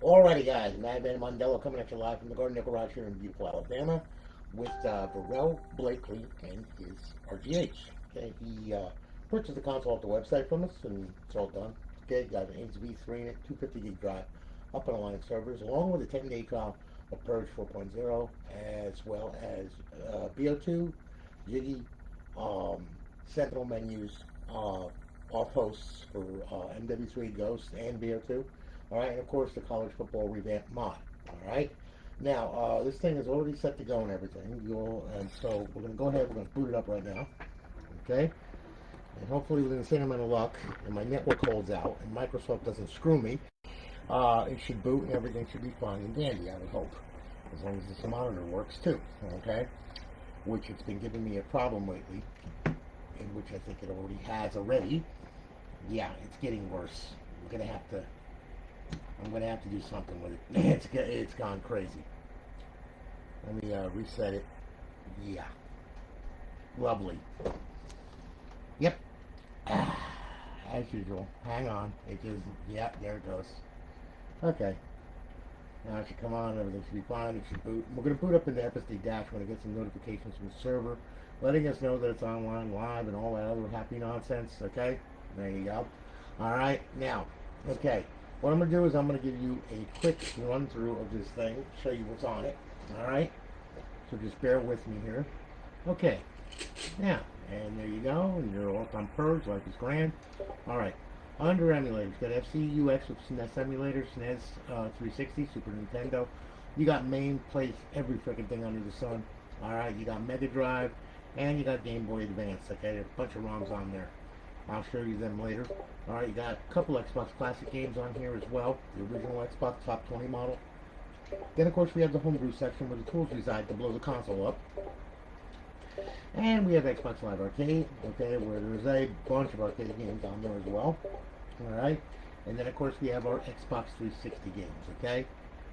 Alrighty, guys, Madman Mondello coming at you live from the Garden Garage here in beautiful Alabama with Verrell, Blakley, and his RGH. Okay, he purchased the console off the website from us, and it's all done. Okay, got an HV3 in it, 250 gig drive, up on Linux servers, along with a 10-day trial of Purge 4.0, as well as BO2, Jiggy, Sentinel menus, off hosts for MW3 Ghost and BO2. All right, and of course the college football Revamped mod. All right. Now this thing is already set to go and everything. And so we're gonna go ahead. We're gonna boot it up right now. Okay. And hopefully with the same amount of luck, and my network holds out, and Microsoft doesn't screw me, it should boot and everything should be fine and dandy. I would hope, as long as this monitor works too. Okay. Which it's been giving me a problem lately, in which I think it already has already. Yeah, it's getting worse. I'm gonna have to do something with it. It's gone crazy. Let me reset it. Yeah, lovely. Yep. As usual. Hang on. It just, yeah, there it goes. Okay. Now it should come on. Everything should be fine. It should boot. We're gonna boot up in the FSD dash when it gets some notifications from the server, letting us know that it's online, live, and all that other happy nonsense. Okay. There you go. All right. Now, okay. What I'm going to do is I'm going to give you a quick run through of this thing, show you what's on it. All right. So just bear with me here. Okay. Now, and there you go. And you're all on Purge. Life is grand. All right. Under emulators, you got FCUX with SNES emulators, SNES 360, Super Nintendo. You got main place, every freaking thing under the sun. All right. You got Mega Drive, and you got Game Boy Advance. Okay. There's a bunch of ROMs on there. I'll show you them later. Alright, you got a couple Xbox Classic games on here as well. The original Xbox Top 20 model. Then, of course, we have the homebrew section where the tools reside to blow the console up. And we have Xbox Live Arcade, okay, where there's a bunch of arcade games on there as well. Alright, and then, of course, we have our Xbox 360 games, okay?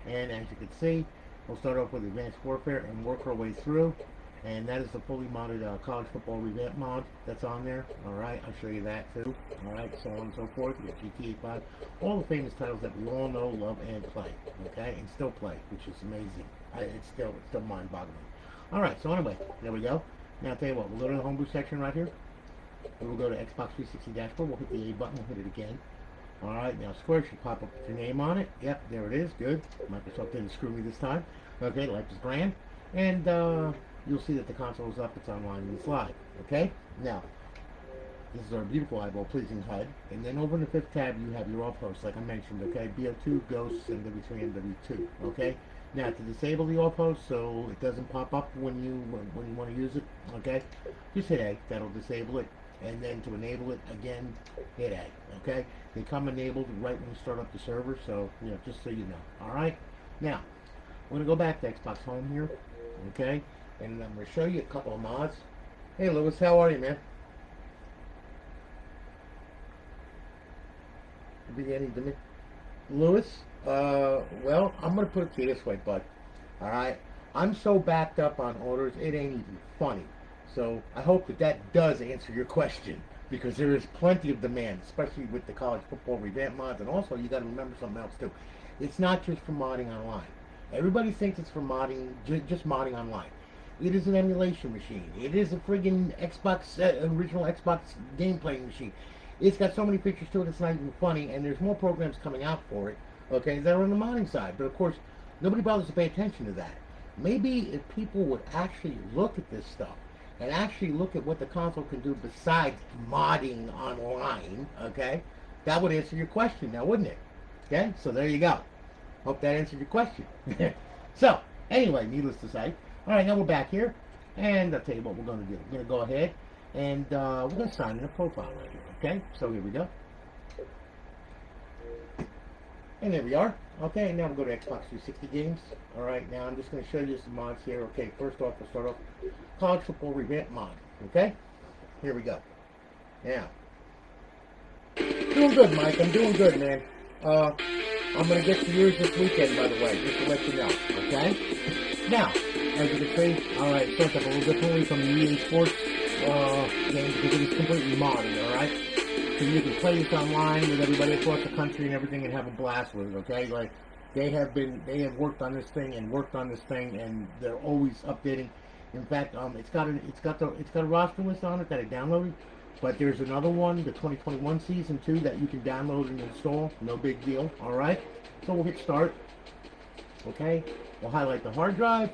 And as you can see, we'll start off with Advanced Warfare and work our way through. And that is the fully modded college football revamp mod that's on there. All right, I'll show you that too. All right, so on and so forth. You got GTA 5, all the famous titles that we all know, love, and play. Okay, and still play, which is amazing. It's still mind-boggling. All right, so anyway, there we go. Now I'll tell you what, we'll go to the homebrew section right here. We'll go to Xbox 360 dashboard. We'll hit the A button. We'll hit it again. All right, now Square should pop up with your name on it. Yep, there it is. Good. Microsoft didn't screw me this time. Okay, life is grand. And you'll see that the console is up, it's online, and it's live. Okay? Now, this is our beautiful eyeball pleasing HUD. And then over in the fifth tab, you have your off hosts, like I mentioned, okay? BO2, Ghosts, and W3 and W2. Okay? Now, to disable the off host so it doesn't pop up when you want to use it, okay? Just hit A, that'll disable it. And then to enable it again, hit A. Okay? They come enabled right when you start up the server, so just so you know. Alright? Now, we're gonna go back to Xbox Home here. Okay? And I'm going to show you a couple of mods. Hey, Lewis, how are you, man? Lewis, well, I'm going to put it to you this way, bud. All right? I'm so backed up on orders, it ain't even funny. So I hope that does answer your question, because there is plenty of demand, especially with the college football revamp mods. And also, you got to remember something else, too. It's not just for modding online. Everybody thinks it's for modding, just modding online. It is an emulation machine. It is a friggin' Xbox, original Xbox game playing machine. It's got so many features to it, it's not even funny, and there's more programs coming out for it, okay, that are on the modding side. But of course, nobody bothers to pay attention to that. Maybe if people would actually look at this stuff, and actually look at what the console can do besides modding online, okay, that would answer your question now, wouldn't it? Okay, so there you go. Hope that answered your question. So, anyway, needless to say, all right, now we're back here, and I'll tell you what we're going to do. We're going to go ahead, and we're going to sign in a profile right here, okay? So here we go. And there we are. Okay, now we'll go to Xbox 360 games. All right, now I'm just going to show you some mods here. Okay, first off, we'll start off college football revamp mod, okay? Here we go. Now, doing good, Mike. I'm doing good, man. I'm going to get to yours this weekend, by the way, just to let you know, okay? Now, as you can see, alright, starts up a little differently from the EA Sports game because it is completely modded, alright? So you can play this online with everybody across the country and everything and have a blast with it, okay? Like, They have worked on this thing and worked on this thing, and they're always updating. In fact, it's got a roster list on it that I downloaded, but there's another one, the 2021 season 2, that you can download and install. No big deal. All right, so we'll hit start. Okay, we'll highlight the hard drive,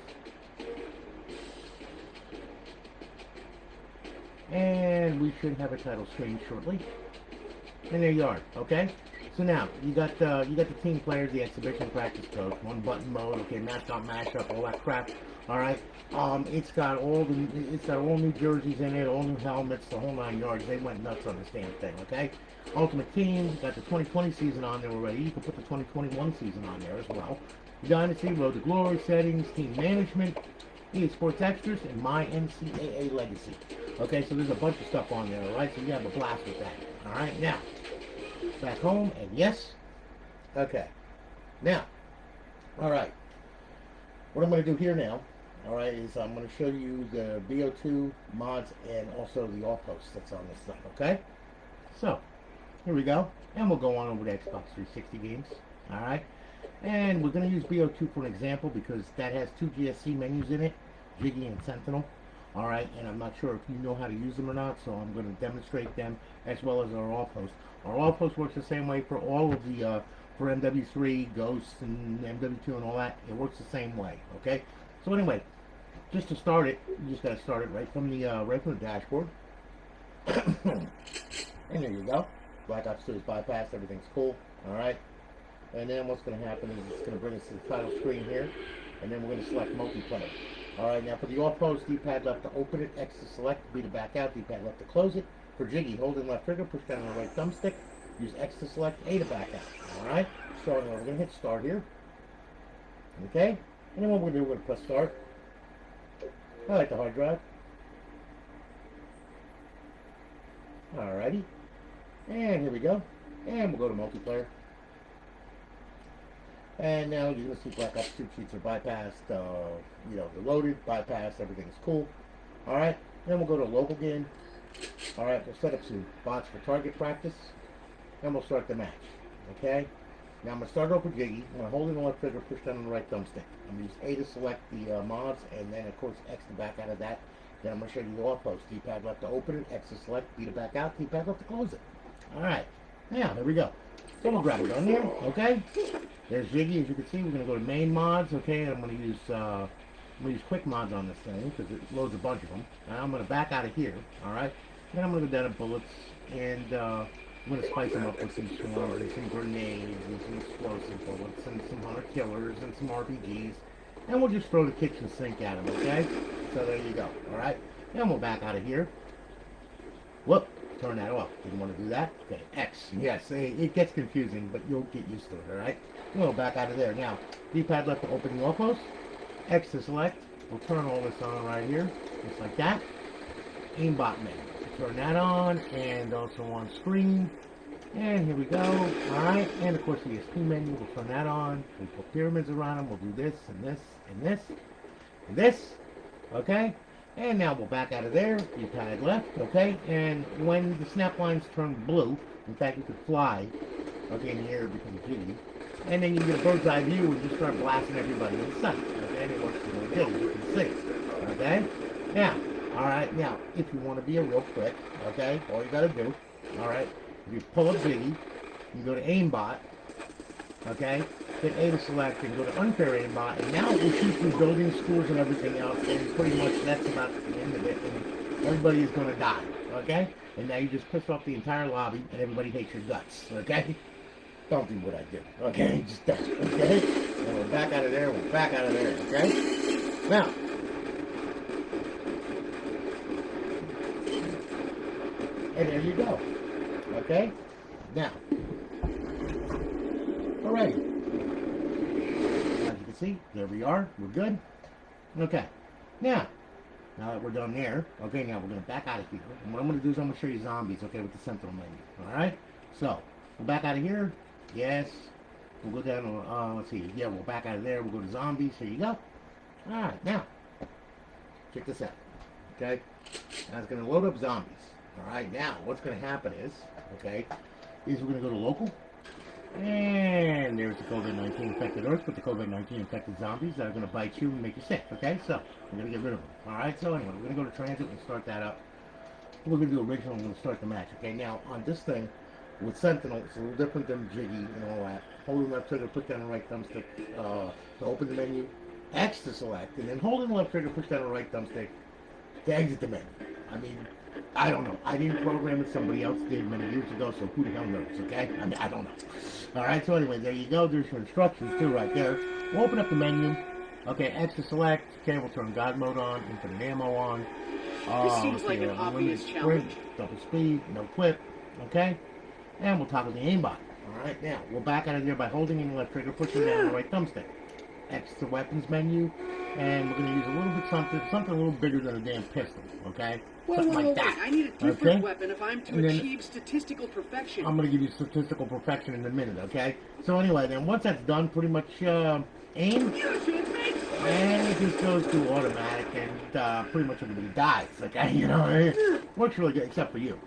and we should have a title screen shortly. And there you are. Okay. So now you got the team players, the exhibition practice coach, one button mode, okay, mascot mashup, all that crap. All right. It's got all new jerseys in it, all new helmets, the whole 9 yards. They went nuts on this damn thing. Okay. Ultimate Team got the 2020 season on there already. You can put the 2021 season on there as well. Dynasty, Road to Glory, settings, team management, EA Sports Extras, and My NCAA Legacy. Okay, so there's a bunch of stuff on there. All right, so you have a blast with that. All right, now. Back home, and yes. Okay. Now, all right. What I'm going to do here now, all right, is I'm going to show you the BO2 mods and also the offhosts that's on this thing, okay? So, here we go. And we'll go on over to Xbox 360 games, all right? And we're going to use BO2 for an example because that has 2 GSC menus in it, Jiggy and Sentinel. All right, and I'm not sure if you know how to use them or not, so I'm going to demonstrate them as well as our offhost. Our offhost works the same way for all of the, for MW3, Ghosts, and MW2 and all that. It works the same way, okay? So anyway, just to start it, you just got to start it right from the dashboard. And there you go. Black Ops 2 is bypassed, everything's cool, all right? And then what's going to happen is it's going to bring us to the title screen here, and then we're going to select multiplayer. Alright, now for the offhost, D-pad left to open it, X to select, B to back out, D-pad left to close it. For Jiggy, hold in left trigger, push down on the right thumbstick, use X to select, A to back out. Alright, starting over, we're going to hit start here. Okay, and then what we're going to do, we're going to press start. Highlight the hard drive. Alrighty, and here we go. And we'll go to multiplayer. And now you're going to see Black Ops 2 cheats are bypassed, you know, they're loaded, bypassed, everything's cool. Alright, then we'll go to local game. Alright, we'll set up some bots for target practice, and we'll start the match. Okay? Now I'm going to start off with Jiggy. I'm going to hold in the left trigger, push down on the right thumbstick. I'm going to use A to select the mods, and then of course X to back out of that. Then I'm going to show you the offhost. D-pad left to open it, X to select, B to back out, D-pad left to close it. Alright, now here we go. So we'll grab a gun here, okay? There's Jiggy, as you can see. We're going to go to main mods, okay? And I'm going to use quick mods on this thing because it loads a bunch of them. Now I'm going to back out of here, all right? Then I'm going to go down to bullets, and I'm going to spice them up with some swarms and some grenades and some explosive bullets and some hunter killers and some RPGs. And we'll just throw the kitchen sink at them, okay? So there you go, all right? Then we'll back out of here. Whoop. Turn that off. Didn't want to do that. Okay, X. Yes, it gets confusing, but you'll get used to it, alright? We'll back out of there. Now, D-pad left to open the offhost. X to select. We'll turn all this on right here, just like that. Aimbot menu. Turn that on, and also on screen. And here we go. Alright, and of course the ESP menu. We'll turn that on. We'll put pyramids around them. We'll do this, and this, and this, and this. Okay? And now we'll back out of there, D-pad left, okay? And when the snap lines turn blue, in fact you could fly, okay, in the air because of Jiggy, and then you get a bird's eye view and just start blasting everybody in sight, okay? And it works the way it is, you can see, okay? Now, alright, now, if you want to be a real prick, okay, all you gotta do, alright, if you pull up Jiggy, you go to aimbot, okay? Hit A to select and go to unfair aimbot, and now it will shoot through buildings, schools, and everything else, and pretty much that's about the end of it, and everybody is going to die, okay? And now you just piss off the entire lobby, and everybody hates your guts, okay? Don't do what I do, okay? Just don't, okay? And we're back out of there, we're back out of there, okay? Now, and there you go, okay? Now, alrighty. See, there we are. We're good. Okay. Now that we're done there, okay, now we're going to back out of here. And what I'm going to do is I'm going to show you zombies, okay, with the Sentinel menu. Alright? So, we'll back out of here. Yes. We'll go down to, let's see. Yeah, we'll back out of there. We'll go to zombies. Here you go. Alright, now, check this out. Okay? Now it's going to load up zombies. Alright, now, what's going to happen is, okay, we're going to go to local. And there's the COVID-19 infected Earth with the COVID-19 infected zombies that are going to bite you and make you sick, okay? So, we're going to get rid of them. Alright, so anyway, we're going to go to transit and start that up. We're going to do original and we're going to start the match, okay? Now, on this thing, with Sentinel, it's a little different than Jiggy and all that. Holding left trigger, put down the right thumbstick to open the menu, X to select, and then holding the left trigger, push down the right thumbstick to exit the menu. I mean, I don't know. I didn't program it. Somebody else did many years ago, so who the hell knows, okay? I mean, I don't know. All right, so anyway, there you go. There's your instructions, too, right there. We'll open up the menu. Okay, X to select. Okay, we'll turn God mode on, infinite ammo on. This seems like an obvious challenge. Double speed, no clip, okay? And we'll toggle the aimbot. All right, now, we'll back out of there by holding in the left trigger, pushing down the right thumbstick. X to weapons menu, and we're going to use a little bit something a little bigger than a damn pistol, okay? Something like that. I need a different weapon if I'm to achieve statistical perfection. I'm going to give you statistical perfection in a minute, okay? So anyway, then once that's done, pretty much aim, and it just goes to automatic, and pretty much everybody dies, okay? You know, it works really good, except for you.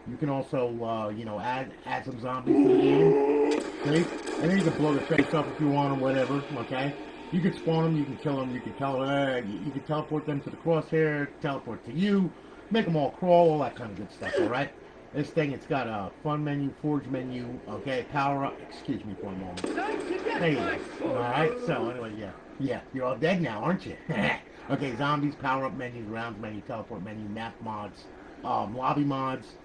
You can also, you know, add some zombies to the game, see? And then you can blow their face off if you want or whatever, okay? You can spawn them, you can kill them, you can you can teleport them to the crosshair, teleport to you, make them all crawl, all that kind of good stuff, alright? This thing, it's got a fun menu, forge menu, okay, power up, excuse me for a moment. There you go. Alright, so anyway, yeah, you're all dead now, aren't you? Okay, zombies, power up menus, rounds menu, teleport menu, map mods, lobby mods,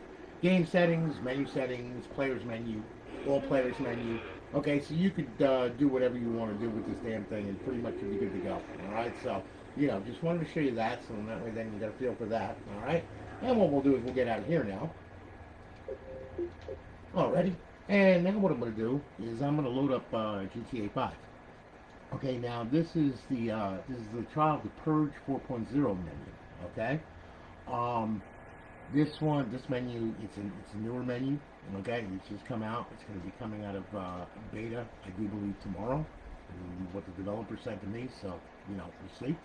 game settings, menu settings, players menu, all players menu. Okay, so you could do whatever you want to do with this damn thing and pretty much you'll be good to go. Alright, so, you know, just wanted to show you that, so that way then you got a feel for that. Alright, and what we'll do is we'll get out of here now. Alrighty, and now what I'm going to do is I'm going to load up GTA 5. Okay, now this is the trial of the Purge 4.0 menu, okay? This menu, it's a newer menu, okay? It's just come out. It's going to be coming out of beta, I do believe, tomorrow. What the developer said to me, so, you know, we'll see.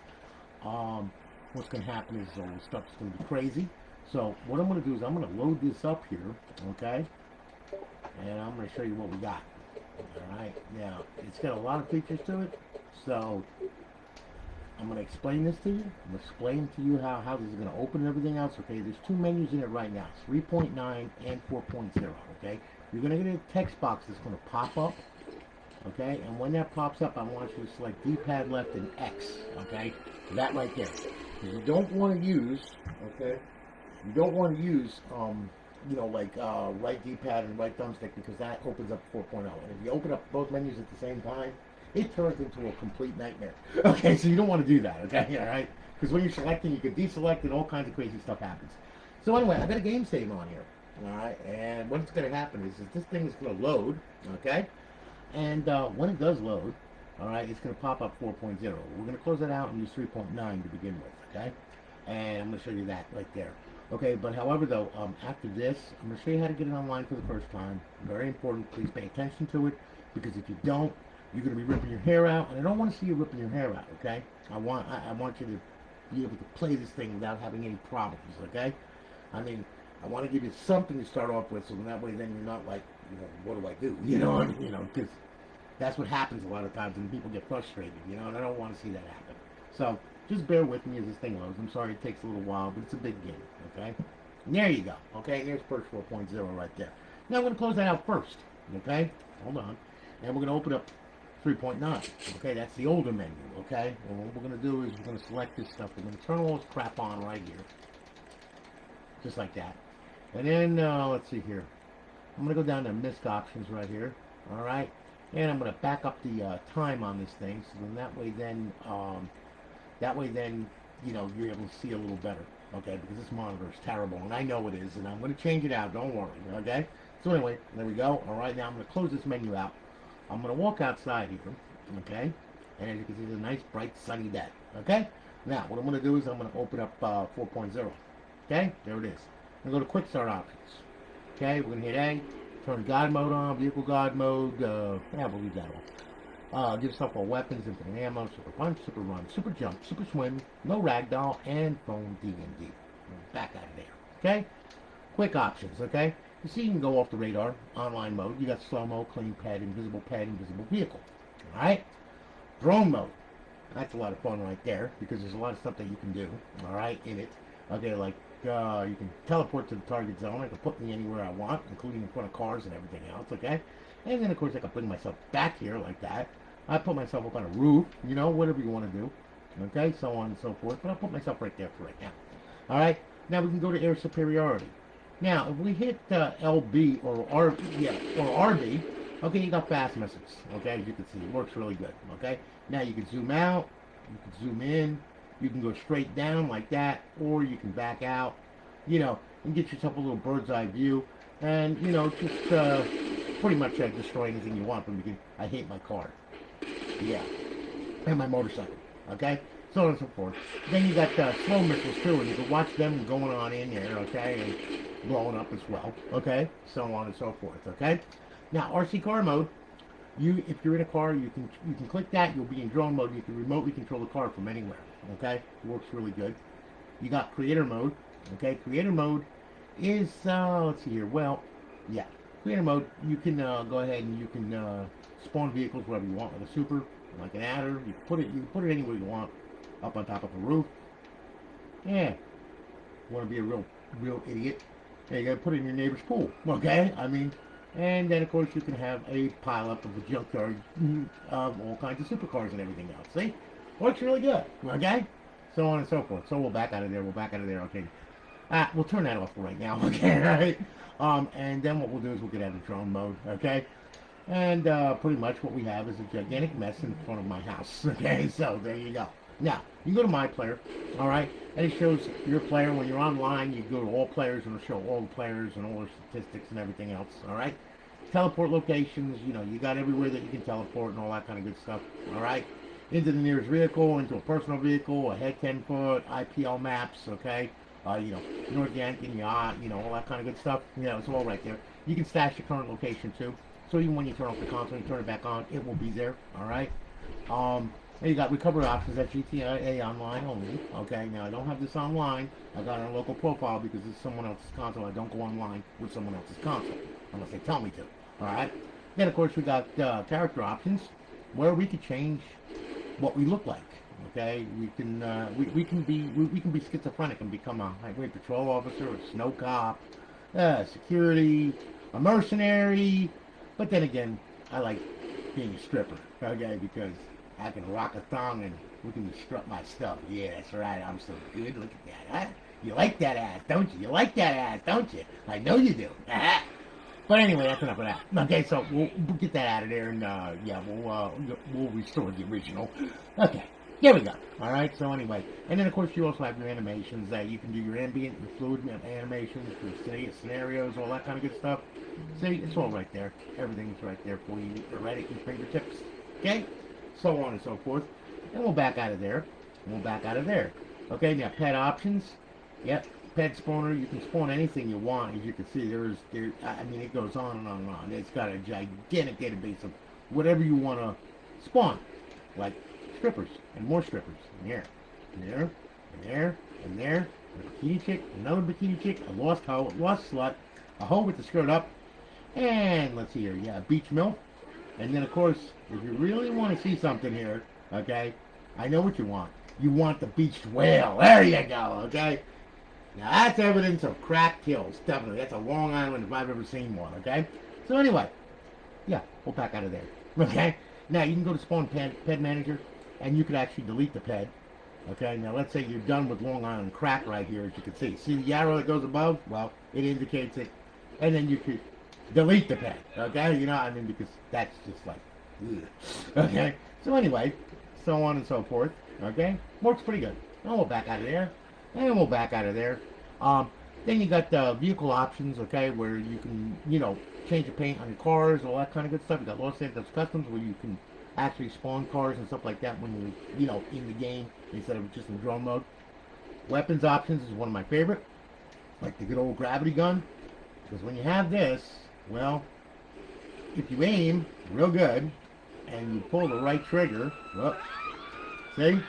What's going to happen is all the stuff's going to be crazy. So, what I'm going to do is I'm going to load this up here, okay? And I'm going to show you what we got. Alright, now, it's got a lot of features to it, so I'm going to explain this to you. I'm going to explain to you how this is going to open and everything else. Okay, there's two menus in it right now, 3.9 and 4.0. Okay, you're going to get a text box that's going to pop up. Okay, and when that pops up, I want you to select D-pad left and X. Okay, that right there. You don't want to use, okay, you don't want to use, you know, like right D-pad and right thumbstick because that opens up 4.0. And if you open up both menus at the same time, it turns into a complete nightmare. Okay, so you don't want to do that, okay, alright? Because when you're selecting, you can deselect and all kinds of crazy stuff happens. So anyway, I've got a game save on here, alright? And what's going to happen is this thing is going to load, okay? And when it does load, alright, it's going to pop up 4.0. We're going to close that out and use 3.9 to begin with, okay? And I'm going to show you that right there. Okay, but however though, after this, I'm going to show you how to get it online for the first time. Very important, please pay attention to it, because if you don't, you're going to be ripping your hair out, and I don't want to see you ripping your hair out, okay? I want you to be able to play this thing without having any problems, okay? I mean, I want to give you something to start off with, so that way then you're not like, you know, what do I do? You know, you know, because that's what happens a lot of times, and people get frustrated, you know, and I don't want to see that happen. So, just bear with me as this thing loads. I'm sorry it takes a little while, but it's a big game, okay? And there you go, okay? There's Purge 4.0 right there. Now I'm going to close that out first, okay? Hold on. And we're going to open up 3.9. Okay, that's the older menu, okay? And what we're going to do is we're going to select this stuff. We're going to turn all this crap on right here. Just like that. And then, let's see here. I'm going to go down to MISC options right here. Alright? And I'm going to back up the time on this thing. So then that way then, you know, you're able to see a little better. Okay? Because this monitor is terrible. And I know it is. And I'm going to change it out. Don't worry. Okay? So anyway, there we go. Alright, now I'm going to close this menu out. I'm going to walk outside here, okay? And as you can see, it's a nice, bright, sunny day, okay? Now, what I'm going to do is I'm going to open up 4.0, okay? There it is. I'm going to go to Quick Start Options, okay? We're going to hit A, turn God Mode on, Vehicle God Mode, yeah, we'll leave that off. Give yourself all weapons, infinite ammo, Super Punch, Super Run, Super Jump, Super Swim, no Ragdoll, and Phone D&D. Back out of there, okay? Quick Options, okay? You see, you can go off the radar, online mode. You got slow-mo, clean ped, invisible vehicle. All right? Drone mode. That's a lot of fun right there because there's a lot of stuff that you can do, all right, in it. Okay, like you can teleport to the target zone. I can put me anywhere I want, including in front of cars and everything else, okay? And then, of course, I can bring myself back here like that. I put myself up on a roof, you know, whatever you want to do, okay, so on and so forth. But I'll put myself right there for right now. All right, now we can go to air superiority. Now, if we hit LB or RB, okay, you got fast missiles, okay, as you can see. It works really good, okay? Now you can zoom out, you can zoom in, you can go straight down like that, or you can back out, you know, and get yourself a little bird's eye view, and, you know, just pretty much destroy anything you want. But I hate my car, yeah, and my motorcycle, okay? So on and so forth. Then you got slow missiles too, and you can watch them going on in there, okay, and blowing up as well, okay? So on and so forth, okay? Now, RC car mode, if you're in a car, you can click that. You'll be in drone mode. You can remotely control the car from anywhere. Okay, it works really good. You got creator mode. Okay, creator mode is let's see here. Well, yeah, creator mode. You can go ahead and you can spawn vehicles wherever you want, like a super, like an adder. You can put it anywhere you want, up on top of a roof. Yeah, want to be a real idiot? Yeah, you got to put it in your neighbor's pool. Okay, I mean. And then, of course, you can have a pileup of a junkyard of all kinds of supercars and everything else. See? Works really good. Okay? So on and so forth. So we'll back out of there. Okay? We'll turn that off for right now. Okay? Right? And then what we'll do is we'll get out of drone mode. Okay? And pretty much what we have is a gigantic mess in front of my house. Okay? So there you go. Now, you go to My Player, all right, and it shows your player. When you're online, you go to All Players, and it'll show all the players and all their statistics and everything else, all right? Teleport locations, you know, you got everywhere that you can teleport and all that kind of good stuff, all right? Into the nearest vehicle, into a personal vehicle, ahead 10 foot, IPL maps, okay? You know, North Yankton yacht, you know, all that kind of good stuff. You know, it's all right there. You can stash your current location, too. So even when you turn off the console and turn it back on, it will be there, all right? And you got recovery options at GTA Online only. Okay, now I don't have this online. I got it on a local profile because it's someone else's console. I don't go online with someone else's console unless they tell me to. All right. Then of course we got character options where we could change what we look like. Okay, we can be schizophrenic and become a highway patrol officer, a snow cop, security, a mercenary. But then again, I like being a stripper. Okay, because I can rock a thong and we can strut my stuff. Yeah, that's right. I'm so good. Look at that. Huh? You like that ass, don't you? You like that ass, don't you? I know you do. But anyway, that's enough of that. Okay, so we'll get that out of there, and yeah, we'll restore the original. Okay, here we go. All right. So anyway, and then of course you also have your animations that you can do your ambient, your fluid animations, your scenarios, all that kind of good stuff. See, it's all right there. Everything's right there for you. You're right at your fingertips. Okay. So on and so forth. And we'll back out of there. Okay, now pet options. Yep, pet spawner. You can spawn anything you want. As you can see, I mean, it goes on and on and on. It's got a gigantic database of whatever you want to spawn. Like strippers and more strippers. And there, and there, and there, and there. A bikini chick, another bikini chick, a lost hoe, a lost slut, a hoe with the skirt up. And let's see here. Yeah, a beach milf. And then, of course, if you really want to see something here, okay, I know what you want. You want the beached whale. There you go, okay? Now, that's evidence of crack kills, definitely. That's a Long Island if I've ever seen one, okay? So, anyway, yeah, we'll back out of there, okay? Now, you can go to Spawn Ped Manager, and you can actually delete the ped, okay? Now, let's say you're done with Long Island crack right here, as you can see. See the arrow that goes above? Well, it indicates it. And then you could delete the pet, okay? You know, I mean, because that's just like, ugh. Okay? So anyway, so on and so forth, okay? Works pretty good. And we'll back out of there, and we'll back out of there. Then you got the vehicle options, okay, where you can, you know, change the paint on your cars, all that kind of good stuff. You got Los Santos Customs, where you can actually spawn cars and stuff like that when you're, you know, in the game, instead of just in drone mode. Weapons options is one of my favorite, like the good old gravity gun, because when you have this, well, if you aim real good and you pull the right trigger, well, see,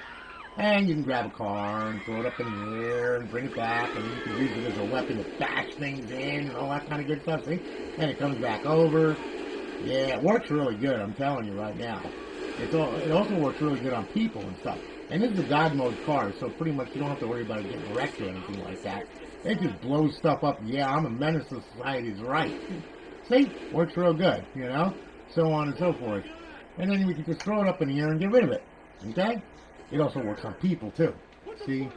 And you can grab a car and throw it up in the air and bring it back, and you can use it as a weapon to bash things in and all that kind of good stuff, see? And it comes back over. Yeah, it works really good, I'm telling you right now. It also works really good on people and stuff. And this is a God mode car, so pretty much you don't have to worry about it getting wrecked or anything like that. It just blows stuff up. Yeah, I'm a menace to society is right. See? Works real good, you know? So on and so forth. And then we can just throw it up in the air and get rid of it. Okay? It also works on people, too. See?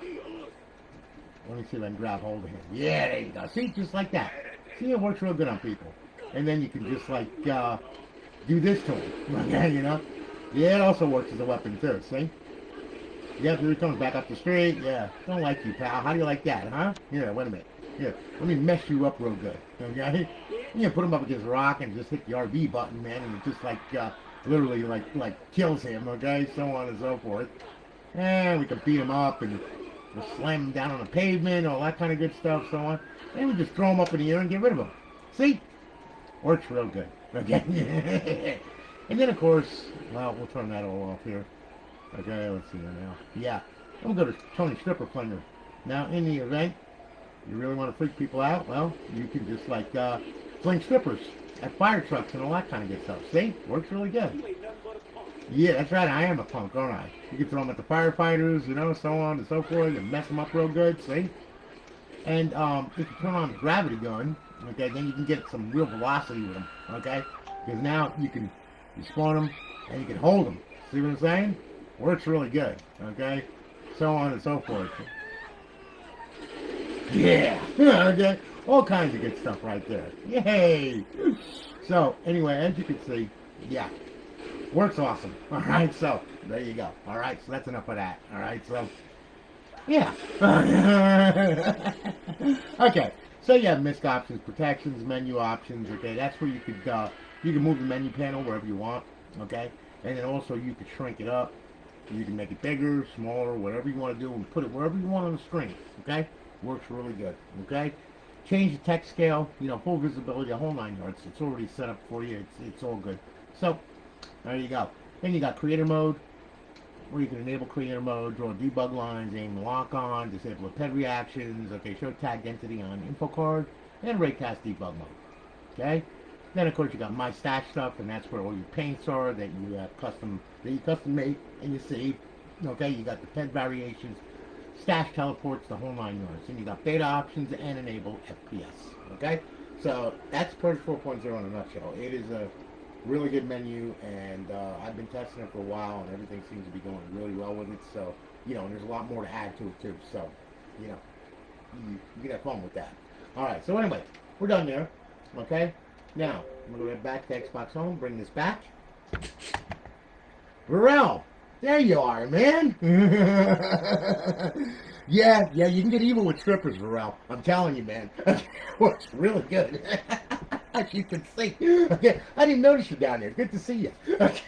Let me see if I can grab hold of him. Yeah, there you go. See? Just like that. See, it works real good on people. And then you can just, like, do this to him. Okay, you know? Yeah, it also works as a weapon, too. See? Yeah, here he comes back up the street. Yeah. Don't like you, pal. How do you like that, huh? Yeah, wait a minute. Here, let me mess you up real good. Okay? You can put him up against a rock and just hit the RB button, man, and it just, like, literally, like kills him, okay? So on and so forth. And we can beat him up and we'll slam him down on the pavement, all that kind of good stuff, so on. And we just throw him up in the air and get rid of him. See? Works real good. Okay? And then, of course, well, we'll turn that all off here. Okay, let's see here now. Yeah. I'm going to go to Tony Stripper Flinger. Now, in the event you really want to freak people out, well, you can just, like, fling strippers at fire trucks and all that kind of good stuff. See? Works really good. Yeah, that's right. I am a punk, aren't I? You can throw them at the firefighters, you know, so on and so forth, and mess them up real good, see? And if you turn on the gravity gun, okay, then you can get some real velocity with them, okay? Because now you spawn them and you can hold them. See what I'm saying? Works really good, okay? So on and so forth. Yeah, okay? All kinds of good stuff right there. Yay! So, anyway, as you can see, yeah. Works awesome. Alright, so there you go. Alright, so that's enough of that. Alright, so yeah. Okay, so you have misc options, protections, menu options, okay, that's where you can move the menu panel wherever you want, okay? And then also you could shrink it up. You can make it bigger, smaller, whatever you want to do, and put it wherever you want on the screen, okay? Works really good, okay? Change the text scale, you know, full visibility, the whole 9 yards. It's already set up for you. It's all good. So there you go. Then you got creator mode, where you can enable creator mode, draw debug lines, aim and lock on, disable ped reactions, okay, show tag density on info card, and raycast debug mode. Okay? Then of course you got my stash stuff, and that's where all your paints are that you custom made and you save. Okay, you got the ped variations, stash teleports, the whole 9 yards. And you got beta options and enable FPS. Okay? So that's Purge 4.0 in a nutshell. It is a really good menu, and I've been testing it for a while, and everything seems to be going really well with it. So, you know, and there's a lot more to add to it too. So, you know, you can have fun with that. Alright, so anyway, we're done there. Okay? Now, I'm going to go back to Xbox Home, bring this back. Verrell, there you are, man. Yeah, you can get evil with strippers, Verrell. I'm telling you, man. Works really good. As you can see. Okay, I didn't notice you down there. Good to see you. Okay.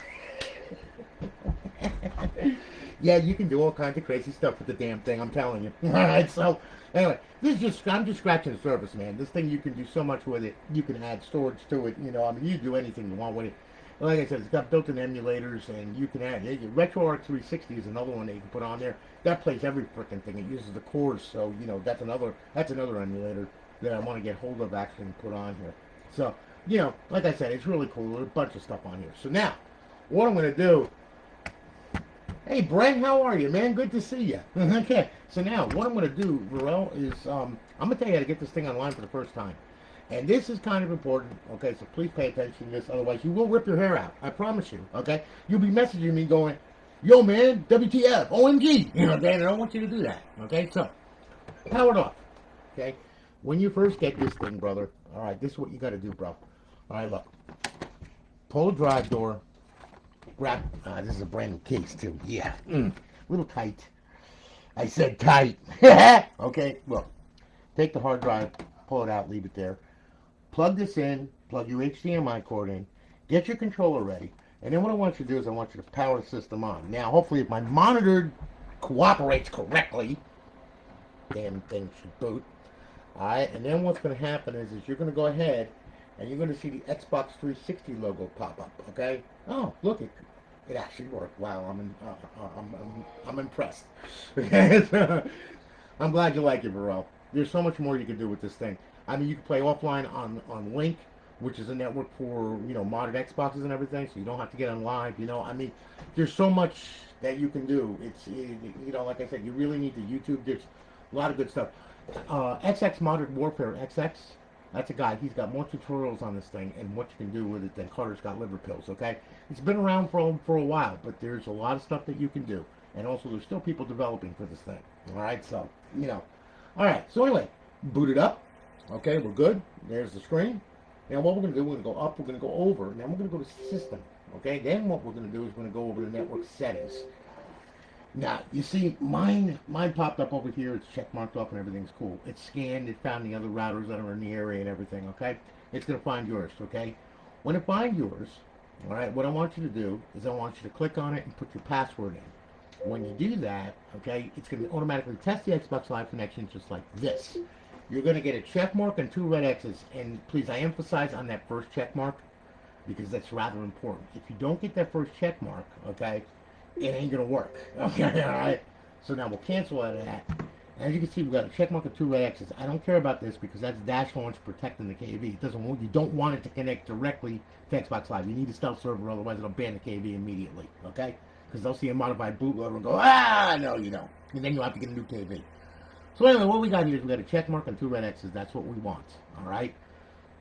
Yeah, you can do all kinds of crazy stuff with the damn thing, I'm telling you. Alright, so, anyway, I'm just scratching the surface, man. This thing, you can do so much with it. You can add storage to it, you know, I mean, you can do anything you want with it. Like I said, it's got built-in emulators, and you can add, RetroArch 360 is another one that you can put on there. That plays every freaking thing. It uses the cores, so, you know, that's another emulator that I want to get hold of actually and put on here. So, you know, like I said, it's really cool. There's a bunch of stuff on here. So now, what I'm going to do... Hey, Brent, how are you, man? Good to see you. Okay, so now, what I'm going to do, Verrell, is I'm going to tell you how to get this thing online for the first time. And this is kind of important, okay? So please pay attention to this, otherwise you will rip your hair out. I promise you, okay? You'll be messaging me going, yo, man, WTF, OMG, okay? And I don't want you to do that, okay? So, power it off, okay? When you first get this thing, brother, all right, this is what you got to do, bro. All right, look. Pull the drive door. Grab, this is a brand new case, too. Yeah, a little tight. I said tight. Okay, look. Take the hard drive, pull it out, leave it there. Plug this in, plug your HDMI cord in, get your controller ready, and then what I want you to do is I want you to power the system on. Now, hopefully, if my monitor cooperates correctly, damn thing should boot. Alright, and then what's going to happen is you're going to go ahead and you're going to see the Xbox 360 logo pop up, okay? Oh, look, It actually worked. Wow, I'm impressed. I'm glad you like it, Verrell. There's so much more you can do with this thing. I mean, you can play offline on Link, which is a network for modded Xboxes and everything, so you don't have to get on live. I mean, there's so much that you can do. Like I said, you really need to YouTube. There's a lot of good stuff. XX Modded Warfare XX. That's a guy. He's got more tutorials on this thing and what you can do with it than Carter's got liver pills. Okay, it's been around for a while, but there's a lot of stuff that you can do, and also there's still people developing for this thing. All right, so all right. So anyway, boot it up. Okay, we're good. There's the screen. Now what we're going to do, we're going to go up, we're going to go over, and then we're going to go to system. Okay, then what we're going to do is we're going to go over to network settings. Now, you see, mine popped up over here. It's check marked off and everything's cool. It's scanned. It found the other routers that are in the area and everything, okay? It's going to find yours, okay? When it finds yours, all right, what I want you to do is I want you to click on it and put your password in. When you do that, okay, it's going to automatically test the Xbox Live connection just like this. You're going to get a check mark and 2 red X's. And please, I emphasize on that first check mark because that's rather important. If you don't get that first check mark, okay, it ain't gonna work. Okay, all right. So now we'll cancel out of that. As you can see, we've got a check mark of 2 red X's. I don't care about this because that's dash launch protecting the KV. You don't want it to connect directly to Xbox Live. You need a stealth server, otherwise it'll ban the KV immediately. Okay? Because they'll see a modified bootloader and go, no, you don't. And then you'll have to get a new KV. So anyway, what we got here is we got a check mark and 2 red X's. That's what we want. All right.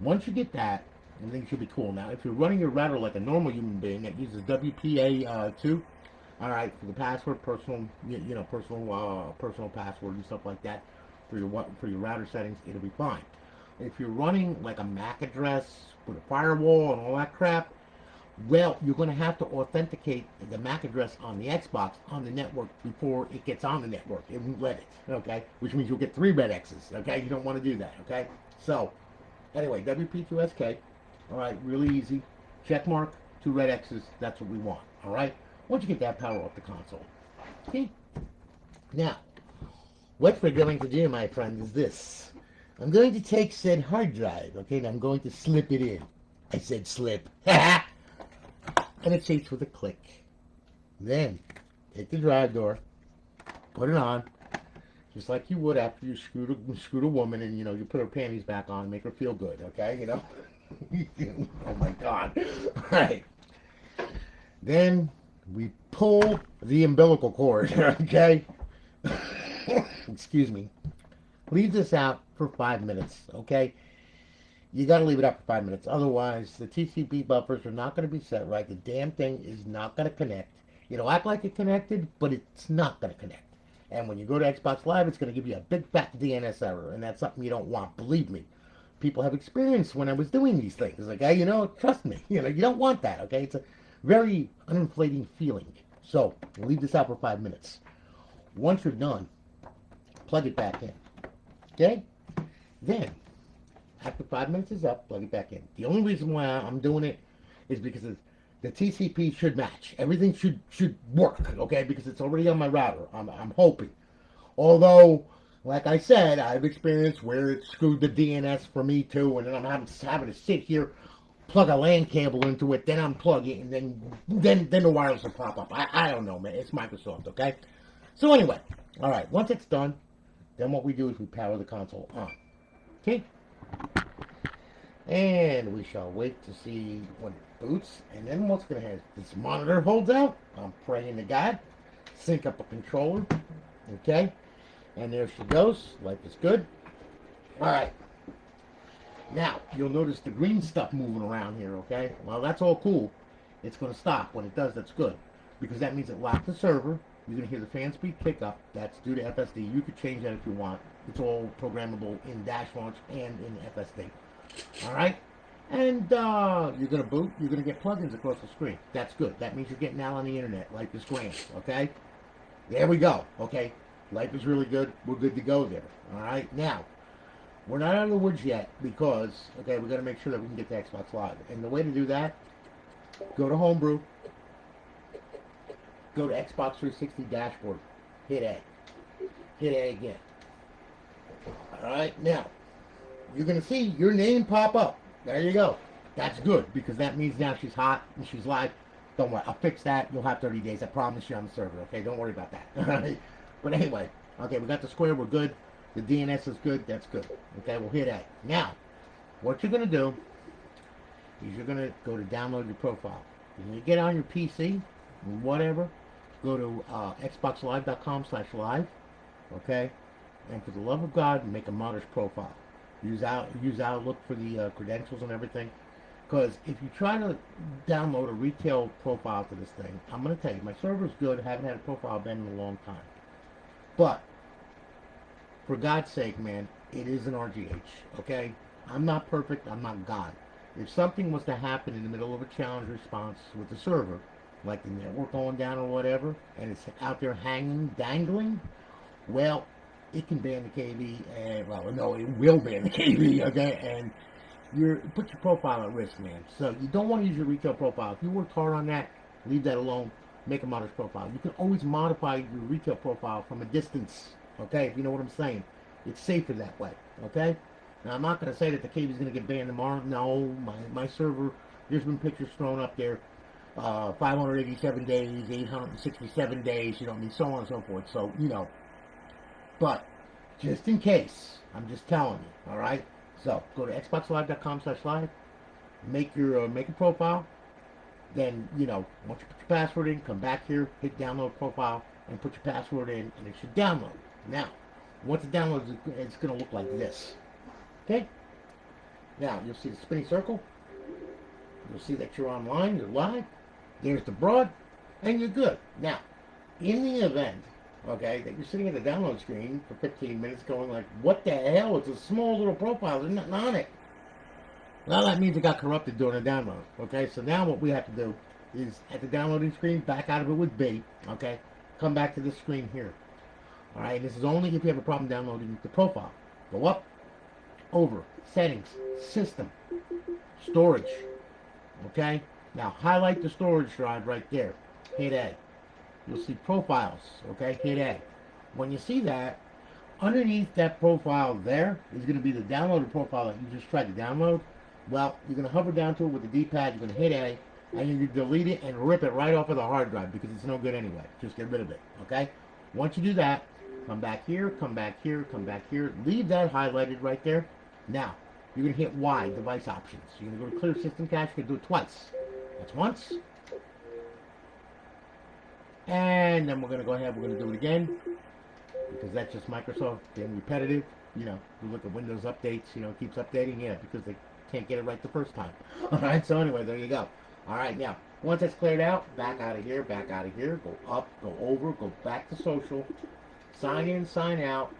Once you get that, everything should be cool. Now, if you're running your router like a normal human being that uses WPA2. All right, for the password, personal password and stuff like that, for your router settings, it'll be fine. If you're running like a MAC address with a firewall and all that crap, well, you're going to have to authenticate the MAC address on the Xbox on the network before it gets on the network. It won't let it, okay? Which means you'll get 3 red X's, okay? You don't want to do that, okay? So, anyway, WP2SK, all right, really easy. Check mark, 2 red X's, that's what we want, all right? Once you get that power off the console. Okay? Now, what we're going to do, my friend, is this. I'm going to take said hard drive, okay, and I'm going to slip it in. I said slip. And it shapes with a click. Then, take the drive door, put it on, just like you would after you screwed a woman and, you put her panties back on, make her feel good, okay, Oh, my God. All right. Then we pull the umbilical cord, okay? Excuse me. Leave this out for 5 minutes, okay? You got to leave it out for 5 minutes. Otherwise, the TCP buffers are not going to be set right. The damn thing is not going to connect. It'll act like it connected, but it's not going to connect. And when you go to Xbox Live, it's going to give you a big fat DNS error, and that's something you don't want. Believe me. People have experienced when I was doing these things. Okay, trust me. You don't want that, okay? It's a very uninflating feeling. So, leave this out for 5 minutes. Once you're done, plug it back in. Okay? Then, after 5 minutes is up, plug it back in. The only reason why I'm doing it is because the TCP should match. Everything should work, okay? Because it's already on my router. I'm hoping. Although, like I said, I've experienced where it screwed the DNS for me too, and then I'm having to sit here, plug a LAN cable into it, then unplug it, and then the wireless will pop up. I don't know, man. It's Microsoft, okay? So anyway, all right. Once it's done, then what we do is we power the console on. Okay? And we shall wait to see when it boots, and then what's going to happen? This monitor holds out. I'm praying to God. Sync up a controller. Okay? And there she goes. Life is good. All right. Now, you'll notice the green stuff moving around here, okay? Well, that's all cool. It's going to stop. When it does, that's good. Because that means it locked the server. You're going to hear the fan speed pick up. That's due to FSD. You could change that if you want. It's all programmable in Dash Launch and in FSD. All right? And you're going to boot. You're going to get plugins across the screen. That's good. That means you're getting out on the internet. Life is grand, okay? There we go, okay? Life is really good. We're good to go there. All right? Now, we're not out of the woods yet because, okay, we've got to make sure that we can get to Xbox Live. And the way to do that, go to Homebrew. Go to Xbox 360 dashboard. Hit A. Hit A again. All right? Now, you're going to see your name pop up. There you go. That's good because that means now she's hot and she's live. Don't worry, I'll fix that. You'll have 30 days. I promise you on the server. Okay, don't worry about that. All right. But anyway, okay, we got the square. We're good. The DNS is good. That's good. Okay, we'll hit that. Now, what you're gonna do is you're gonna go to download your profile. When you get on your PC, whatever, go to xboxlive.com/live. Okay, and for the love of God, make a modest profile. Use Outlook for the credentials and everything. Because if you try to download a retail profile to this thing, I'm going to tell you, my server's good. I haven't had a profile been in a long time. But, for God's sake, man, it is an RGH, okay? I'm not perfect. I'm not God. If something was to happen in the middle of a challenge response with the server, like the network going down or whatever, and it's out there hanging, dangling, well, it can ban the KV, and, well, no, it will ban the KV, okay? And put your profile at risk, man. So you don't want to use your retail profile. If you worked hard on that, leave that alone. Make a modest profile. You can always modify your retail profile from a distance, okay? If you know what I'm saying. It's safer that way, okay? Now, I'm not going to say that the KV is going to get banned tomorrow. No, my server, there's been pictures thrown up there. 587 days, 867 days, you know what I mean, so on and so forth. So, you know, but just in case, I'm just telling you, all right? So go to xboxlive.com/live, make a profile. Then, you know, once you put your password in, come back here, hit download profile, and put your password in, and it should download. Now, once it downloads, it's going to look like this. Okay? Now, you'll see the spinning circle. You'll see that you're online, you're live. There's the broad, and you're good. Now, in the event, okay, that you're sitting at the download screen for 15 minutes going like, what the hell? It's a small little profile. There's nothing on it. Well, that means it got corrupted during the download. Okay, so now what we have to do is at the downloading screen, back out of it with B. Okay, come back to this screen here. All right, this is only if you have a problem downloading the profile. Go up, over, settings, system, storage. Okay, now highlight the storage drive right there. Hit A. You'll see profiles, okay? Hit A. When you see that, underneath that profile there is going to be the downloaded profile that you just tried to download. Well, you're going to hover down to it with the D-pad, you're going to hit A, and you're going to delete it and rip it right off of the hard drive because it's no good anyway. Just get rid of it, okay? Once you do that, come back here, come back here, come back here. Leave that highlighted right there. Now, you're going to hit Y, device options. You're going to go to clear system cache, you're going to do it twice. That's once. And then we're going to go ahead, we're going to do it again, because that's just Microsoft being repetitive. You know, we look at Windows updates, you know, it keeps updating, yeah, because they can't get it right the first time. All right, so anyway, there you go. All right, now, once that's cleared out, back out of here, go up, go over, go back to social, sign in, sign out,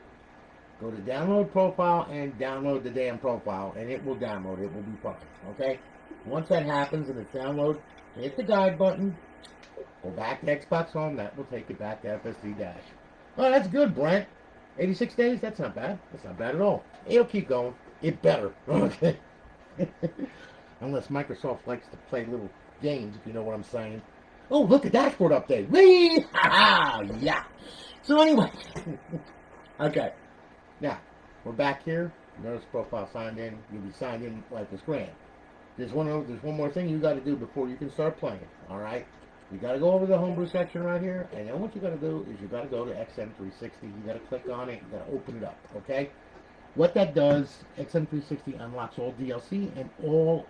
go to download profile, and download the damn profile, and it will download, it will be fine, okay? Once that happens and it's downloaded, hit the guide button, go back to Xbox Home. That will take you back to FSD Dash. Oh, that's good, Brent. 86 days? That's not bad. That's not bad at all. It'll keep going. It better. Okay. Unless Microsoft likes to play little games, if you know what I'm saying. Oh, look, a dashboard update. Whee! Ha-ha! Yeah. So anyway. Okay. Now, we're back here. Notice profile signed in. You'll be signed in like this grand. There's one more thing you got to do before you can start playing. All right? You got to go over the homebrew section right here, and then what you got to do is you got to go to XM360. You got to click on it. You got to open it up. Okay? What that does, XM360 unlocks all DLC and all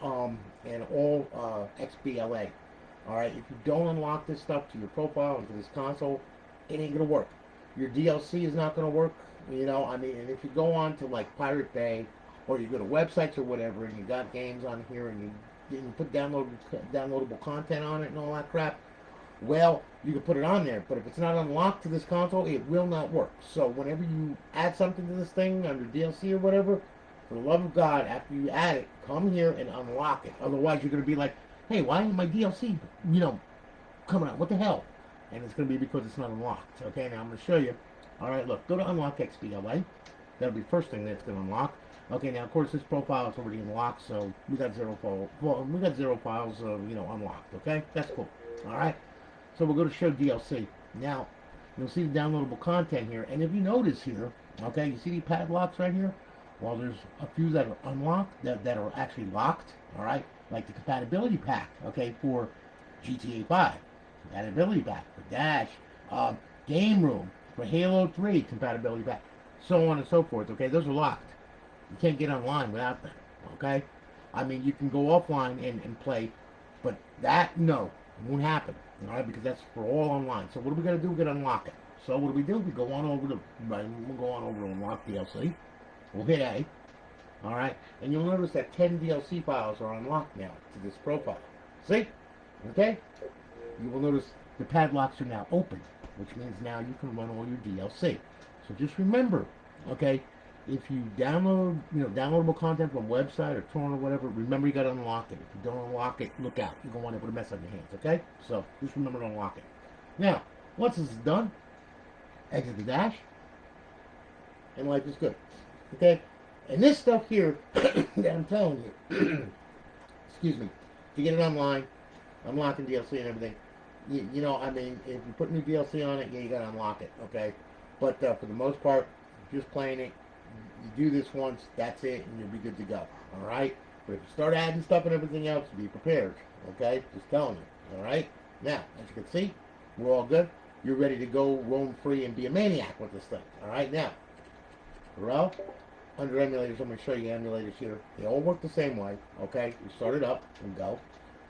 XBLA. All right? If you don't unlock this stuff to your profile and to this console, it ain't gonna work. Your DLC is not gonna work. You know, I mean, and if you go on to like Pirate Bay, or you go to websites or whatever, and you got games on here, and you put downloadable content on it and all that crap, well, you can put it on there, but if it's not unlocked to this console, it will not work. So whenever you add something to this thing under DLC or whatever, for the love of God, after you add it, come here and unlock it. Otherwise, you're going to be like, hey, why ain't my DLC, you know, coming out? What the hell? And it's going to be because it's not unlocked. Okay, now I'm going to show you. All right, look, go to Unlock XBLA. That'll be the first thing that's going to unlock. Okay, now of course this profile is already unlocked, so we got zero files, you know, unlocked. Okay, that's cool. All right, so we'll go to Show DLC. Now you'll see the downloadable content here, and if you notice here, okay, you see the padlocks right here. Well, there's a few that are unlocked that are actually locked. All right, like the compatibility pack. Okay, for GTA 5, compatibility back for Dash, Game Room for Halo 3, compatibility back, so on and so forth. Okay, those are locked. You can't get online without them. Okay, I mean you can go offline and play, but that no, it won't happen. All right, because that's for all online. So what are we gonna do? We're gonna unlock it. So what do? We go on over to we'll go on over to unlock DLC. We'll hit A. All right, and you'll notice that 10 DLC files are unlocked now to this profile. See? Okay? You will notice the padlocks are now open, which means now you can run all your DLC. So just remember, okay, if you download, downloadable content from a website or torrent or whatever, remember you got to unlock it. If you don't unlock it, look out. You're going to wind up with a mess on your hands, okay? So just remember to unlock it. Now, once this is done, exit the dash, and life is good, okay? And this stuff here that I'm telling you, excuse me, to get it online, unlocking DLC and everything, I mean, if you put new DLC on it, yeah, you gotta unlock it, okay? But for the most part, just playing it, you do this once, that's it, and you'll be good to go, all right? But if you start adding stuff and everything else, be prepared, okay? Just telling you, all right? Now, as you can see, we're all good. You're ready to go roam free and be a maniac with this thing, all right? Now, Verrell, under emulators, I'm going to show you emulators here. They all work the same way, okay? You start it up and go.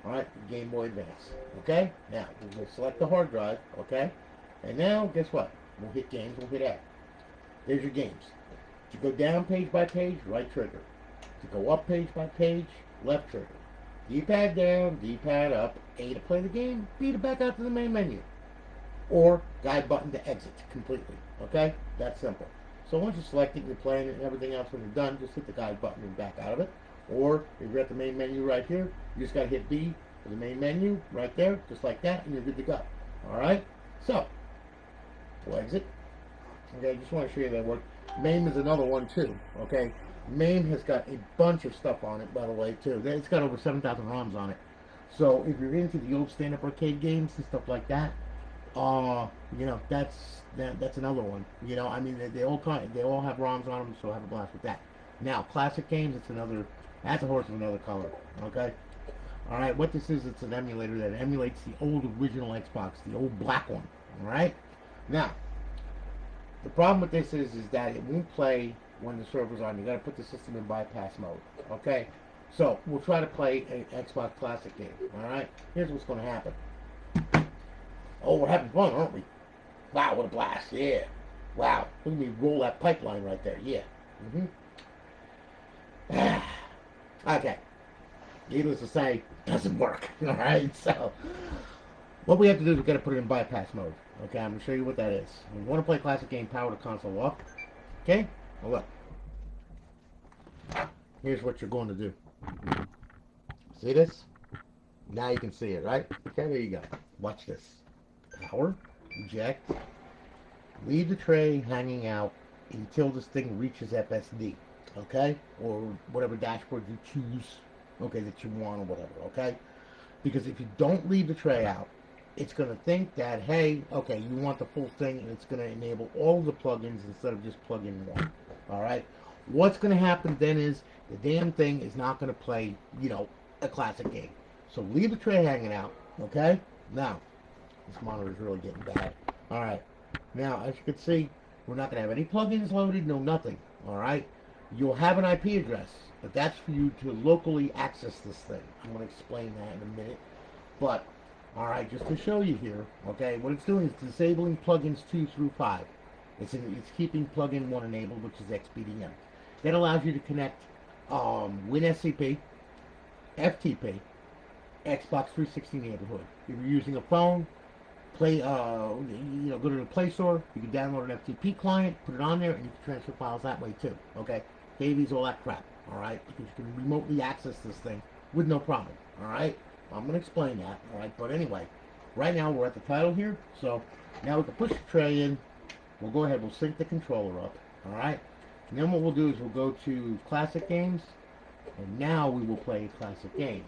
All right, Game Boy Advance, okay? Now, we'll select the hard drive, okay? And now, guess what? We'll hit games, we'll hit A. There's your games. To go down page by page, right trigger. To go up page by page, left trigger. D-pad down, D-pad up, A to play the game, B to back out to the main menu. Or guide button to exit completely, okay? That's simple. So once you select it, you're playing it and everything else, when you're done, just hit the guide button and back out of it. Or if you're at the main menu right here, you just got to hit B for the main menu right there, just like that, and you're good to go. All right? So, we'll exit. Okay, I just want to show you that work. MAME is another one too, okay? MAME has got a bunch of stuff on it, by the way, too. It's got over 7,000 ROMs on it. So if you're into the old stand-up arcade games and stuff like that, that's another one. I mean, they all have ROMs on them, so have a blast with that. Now, classic games, that's a horse of another color. Okay. All right. What this is, it's an emulator that emulates the old original Xbox, the old black one. All right. Now, the problem with this is that it won't play when the server's on. You got to put the system in bypass mode. Okay. So we'll try to play an Xbox Classic game. All right. Here's what's going to happen. Oh, we're having fun, aren't we? Wow, what a blast. Yeah. Wow. Look at me roll that pipeline right there. Yeah. Okay. Needless to say, doesn't work. All right. So, what we have to do is we've got to put it in bypass mode. Okay, I'm going to show you what that is. When you want to play a classic game, power the console off. Okay? Well, look. Here's what you're going to do. See this? Now you can see it, right? Okay, there you go. Watch this. Power, eject, leave the tray hanging out until this thing reaches FSD, okay? Or whatever dashboard you choose, okay, that you want or whatever, okay? Because if you don't leave the tray out, it's going to think that, hey, okay, you want the full thing, and it's going to enable all the plugins instead of just plug in one, all right? What's going to happen then is the damn thing is not going to play, a classic game. So leave the tray hanging out, okay? Now, this monitor is really getting bad. All right. Now, as you can see, we're not going to have any plugins loaded, no nothing. All right. You'll have an IP address, but that's for you to locally access this thing. I'm going to explain that in a minute. But, all right, just to show you here, okay, what it's doing is disabling plugins 2 through 5. It's keeping plugin 1 enabled, which is XPDM. That allows you to connect WinSCP, FTP, Xbox 360 neighborhood. If you're using a phone, go to the Play Store, you can download an FTP client, put it on there, and you can transfer files that way too, okay? Davies, all that crap, all right? Because you can remotely access this thing with no problem, all right? I'm going to explain that, all right? But anyway, right now we're at the title here, so now we can push the tray in. We'll go ahead, we'll sync the controller up, all right? And then what we'll do is we'll go to Classic Games, and now we will play a classic game.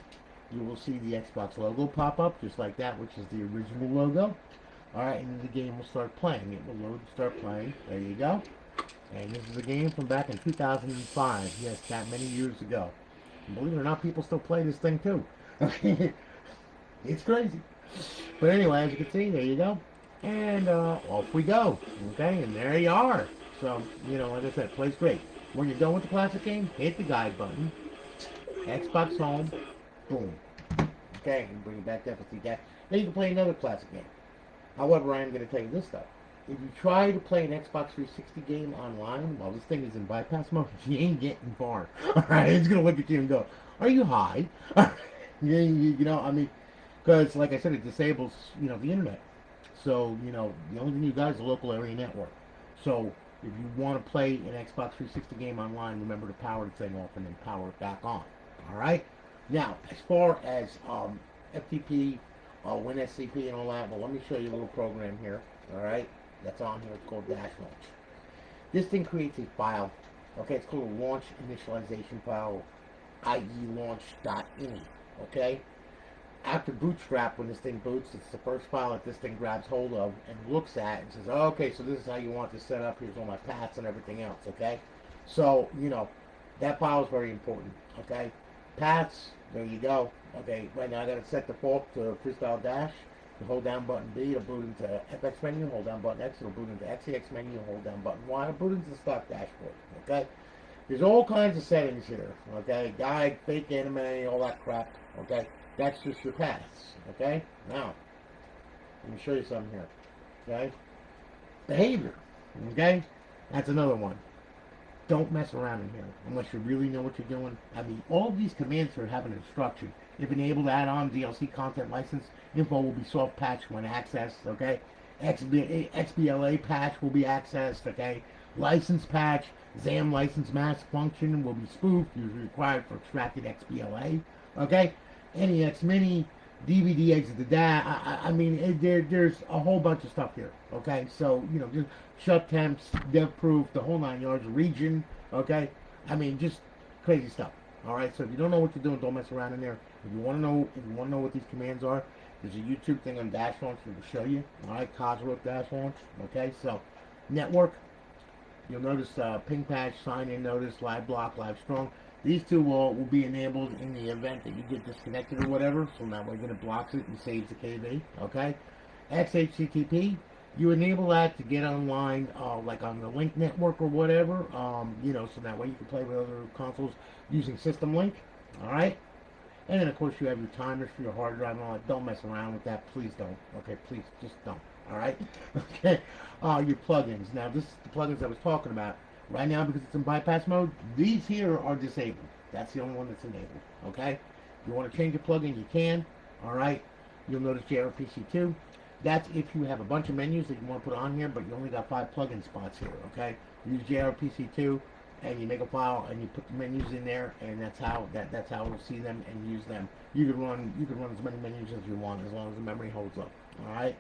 You will see the Xbox logo pop up, just like that, which is the original logo. Alright, and then the game will start playing. It will load and start playing. There you go. And this is a game from back in 2005. Yes, that many years ago. And believe it or not, people still play this thing too. It's crazy. But anyway, as you can see, there you go. And off we go. Okay, and there you are. So, like I said, plays great. When you're done with the classic game, hit the guide button. Xbox Home. Boom. Okay, and bring it back to FSD Dash. Then you can play another classic game. However, I am going to tell you this stuff. If you try to play an Xbox 360 game online while this thing is in bypass mode, you ain't getting far. Alright, it's going to look at you and go, are you high? I mean, because like I said, it disables, the internet. So, the only thing you got is a local area network. So, if you want to play an Xbox 360 game online, remember to power the thing off and then power it back on. Alright? Now, as far as FTP, WinSCP and all that, well, let me show you a little program here. Alright? That's on here. It's called Dash Launch. This thing creates a file. Okay, it's called a launch initialization file, i.e. launch.ini. Okay? After Bootstrap, when this thing boots, it's the first file that this thing grabs hold of and looks at and says, oh, okay, so this is how you want this set up. Here's all my paths and everything else. Okay? So, that file is very important. Okay? Paths, there you go. Okay, right now I got it set default to Freestyle Dash. You hold down button B, it'll boot into FX menu. Hold down button X, it'll boot into XEX menu. Hold down button Y, it'll boot into the stock dashboard. Okay? There's all kinds of settings here. Okay? Guide, fake anime, all that crap. Okay? That's just your paths. Okay? Now, let me show you something here. Okay? Behavior. Okay? That's another one. Don't mess around in here unless you really know what you're doing. I mean, all of these commands here have an instruction. If enabled add-on DLC content license, info will be soft patched when accessed, okay? XBLA patch will be accessed, okay? License patch, ZAM license mask function will be spoofed, usually required for extracted XBLA, okay? NEX Mini, DVD exit the DAT. I mean, there's a whole bunch of stuff here, okay? So, just shut temps, dev proof, the whole 9 yards, region, okay? I mean, just crazy stuff. All right, so if you don't know what you're doing, don't mess around in there. If you want to know what these commands are, there's a YouTube thing on Dash Launch that will show you. All right, Cosworth Dash Launch. Okay, so network. You'll notice ping patch, sign in notice, live block, live strong. These two will be enabled in the event that you get disconnected or whatever. So that way, then it blocks it and saves the KV. Okay, XHTTP. You enable that to get online, like on the Link network or whatever, so that way you can play with other consoles using System Link, all right? And then, of course, you have your timers for your hard drive and all that. Don't mess around with that. Please don't. Okay, please, just don't, all right? Okay, your plugins. Now, this is the plugins I was talking about. Right now, because it's in bypass mode, these here are disabled. That's the only one that's enabled, okay? If you want to change your plugin, you can, all right? You'll notice JRPC2. That's if you have a bunch of menus that you want to put on here, but you only got 5 plugin spots here, okay? You use JRPC2, and you make a file, and you put the menus in there, and that's how it'll see them and use them. You can run as many menus as you want, as long as the memory holds up, all right?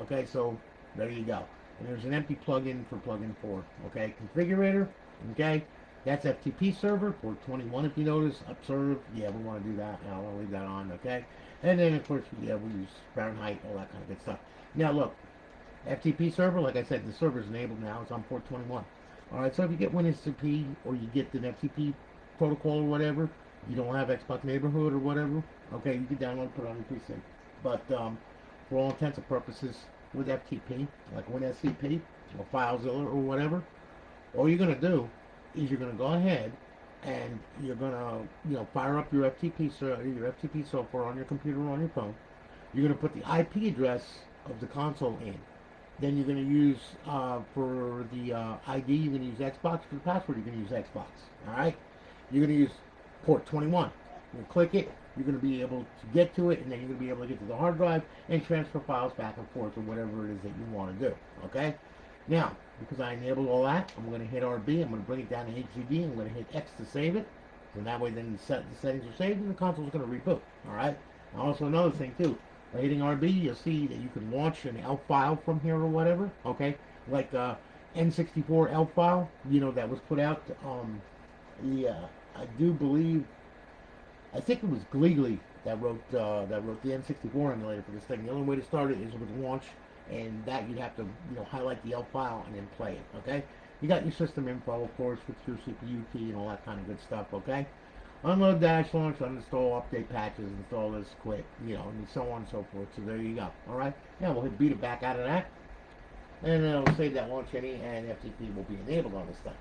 Okay, so there you go. And there's an empty plugin for plugin 4, okay? Configurator, okay? That's FTP server, port 21 if you notice. Observe, yeah, we want to do that. I want to leave that on, okay? And then, of course, yeah, we use Fahrenheit, all that kind of good stuff. Now, look, FTP server, like I said, the server is enabled now. It's on port 21. All right, so if you get WinSCP or you get the FTP protocol or whatever, you don't have Xbox Neighborhood or whatever, okay, you can download and put it on your PC. But for all intents and purposes, with FTP, like WinSCP or FileZilla or whatever, all you're going to do is you're going to go ahead and you're going to, fire up your FTP software on your computer or on your phone. You're going to put the IP address of the console in. Then you're going to use, for the ID, you're going to use Xbox. For the password, you're going to use Xbox. All right? You're going to use port 21. You click it. You're going to be able to get to it, and then you're going to be able to get to the hard drive and transfer files back and forth or whatever it is that you want to do. Okay? Now, because I enabled all that, I'm going to hit RB. I'm going to bring it down to HDD. I'm going to hit X to save it. So that way, then the settings are saved, and the console is going to reboot. All right? Also, another thing, too. By hitting RB, you'll see that you can launch an ELF file from here or whatever. Okay? Like N64 ELF file, that was put out. I do believe, I think it was Blakley that wrote the N64 emulator for this thing. The only way to start it is with launch, and that you'd have to highlight the ELF file and then play it. Okay, you got your system info, of course, with your CPU key and all that kind of good stuff. Okay, unload dash launch, uninstall, update patches, install this, quit, and so on and so forth. So there you go. All right. Yeah, we'll hit beta back out of that, and then it'll save that launch any, and FTP will be enabled on this thing.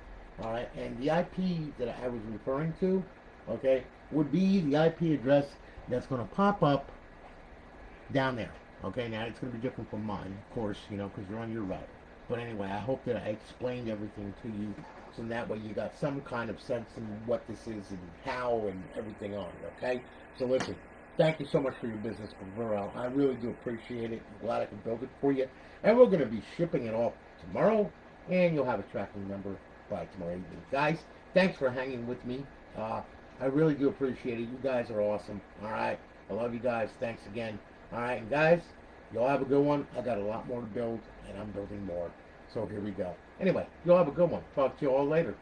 All right. And the IP that I was referring to, okay, would be the IP address that's going to pop up down there. Okay. Now it's going to be different from mine, of course, because you're on your router. But anyway, I hope that I explained everything to you, so that way you got some kind of sense in what this is and how and everything on it, okay? So listen, thank you so much for your business with Verrell. I really do appreciate it. I'm glad I can build it for you. And we're going to be shipping it off tomorrow, and you'll have a tracking number by tomorrow evening. Guys, thanks for hanging with me. I really do appreciate it. You guys are awesome, all right? I love you guys. Thanks again. All right, and guys, y'all have a good one. I got a lot more to build, and I'm building more. So here we go. Anyway, y'all have a good one. Talk to you all later.